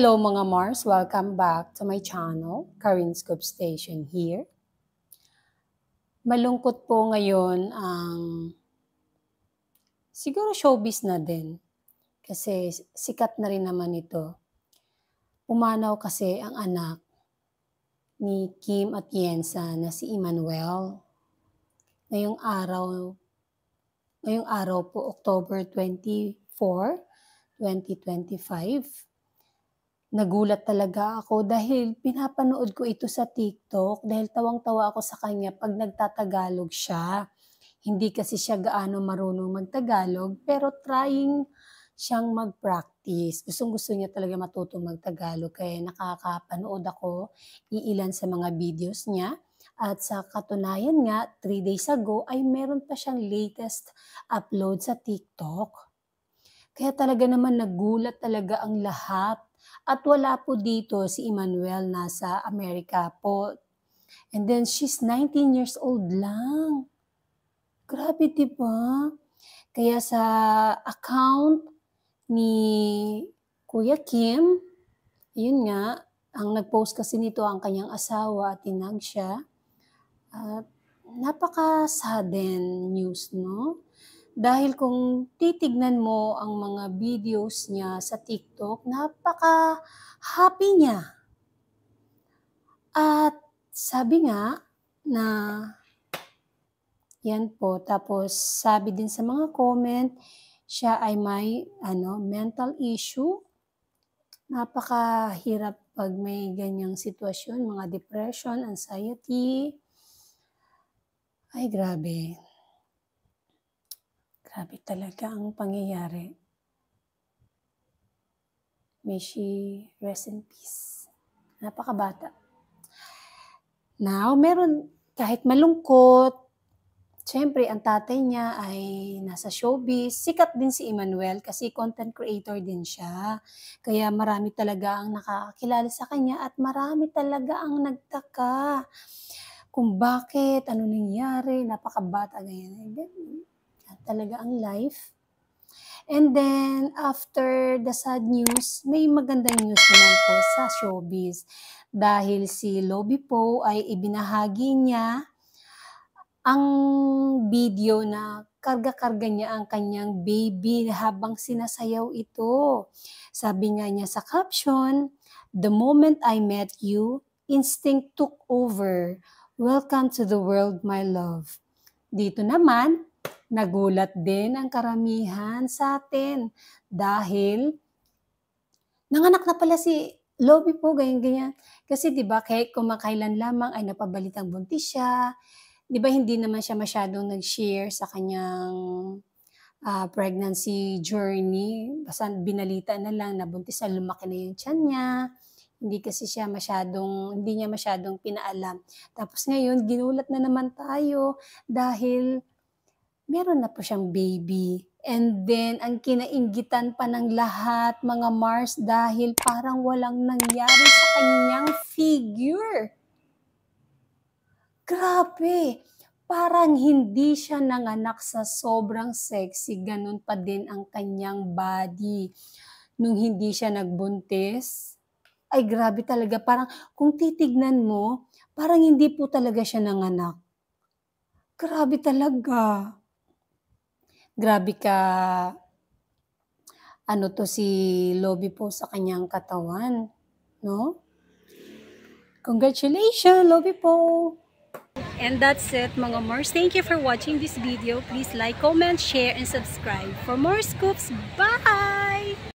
Hello mga Mars, welcome back to my channel, Karin Scoop Station here. Malungkot po ngayon ang siguro showbiz na din kasi sikat na rin naman ito. Pumanaw kasi ang anak ni Kim Atienza na si Emmanuel. Ngayong araw po, October 24, 2025. Nagulat talaga ako dahil pinapanood ko ito sa TikTok dahil tawang-tawa ako sa kanya pag nagtatagalog siya. Hindi kasi siya gaano marunong magtagalog pero trying siyang mag-practice. Gustong-gusto niya talaga matutong magtagalog kaya nakakapanood ako iilan sa mga videos niya. At sa katunayan nga, 3 days ago ay meron pa siyang latest upload sa TikTok. Kaya talaga naman nagulat talaga ang lahat. At wala po dito si Emmanuel, nasa Amerika po. And then she's 19 years old lang. Grabe, diba? Kaya sa account ni Kuya Kim, yun nga, ang nag-post kasi nito ang kanyang asawa at tinag siya. At napaka-sudden news, no? Dahil kung titignan mo ang mga videos niya sa TikTok, napaka-happy niya. At sabi nga na, yan po, tapos sabi din sa mga comment, siya ay may mental issue. Napakahirap pag may ganyang sitwasyon, mga depression, anxiety. Ay, grabe. Grabe talaga ang pangyayari. May she rest in peace. Napakabata. Now, meron kahit malungkot, siyempre ang tatay niya ay nasa showbiz. Sikat din si Emmanuel kasi content creator din siya. Kaya marami talaga ang nakakakilala sa kanya at marami talaga ang nagtaka kung bakit, ano nangyari, napakabata ganyan. Talaga ang life. And then, after the sad news, may magandang news naman po sa showbiz. Dahil si Lobby Po ay ibinahagi niya ang video na karga-karga niya ang kanyang baby habang sinasayaw ito. Sabi nga niya sa caption, "The moment I met you, instinct took over. Welcome to the world, my love." Dito naman, nagulat din ang karamihan sa atin dahil nanganak na pala si Lobby Po, ganyan-ganyan. Kasi 'di ba kahit kumakailan lamang ay napabalitang buntis siya. 'Di ba hindi naman siya masyadong nag-share sa kanyang pregnancy journey. Basta binalita na lang na buntis na, lumaki na yung tiyan niya. Hindi niya masyadong pinaalam. Tapos ngayon, ginulat na naman tayo dahil meron na po siyang baby. And then, ang kinainggitan pa ng lahat, mga Mars, dahil parang walang nangyari sa kanyang figure. Grabe! Parang hindi siya nanganak sa sobrang sexy, ganun pa din ang kanyang body. Nung hindi siya nagbuntis, ay grabe talaga. Parang kung titignan mo, parang hindi po talaga siya nanganak. Grabe talaga. Grabe ka, si Lobby Po sa kanyang katawan, no? Congratulations, Lobby Po! And that's it, mga Mars. Thank you for watching this video. Please like, comment, share, and subscribe for more scoops. Bye!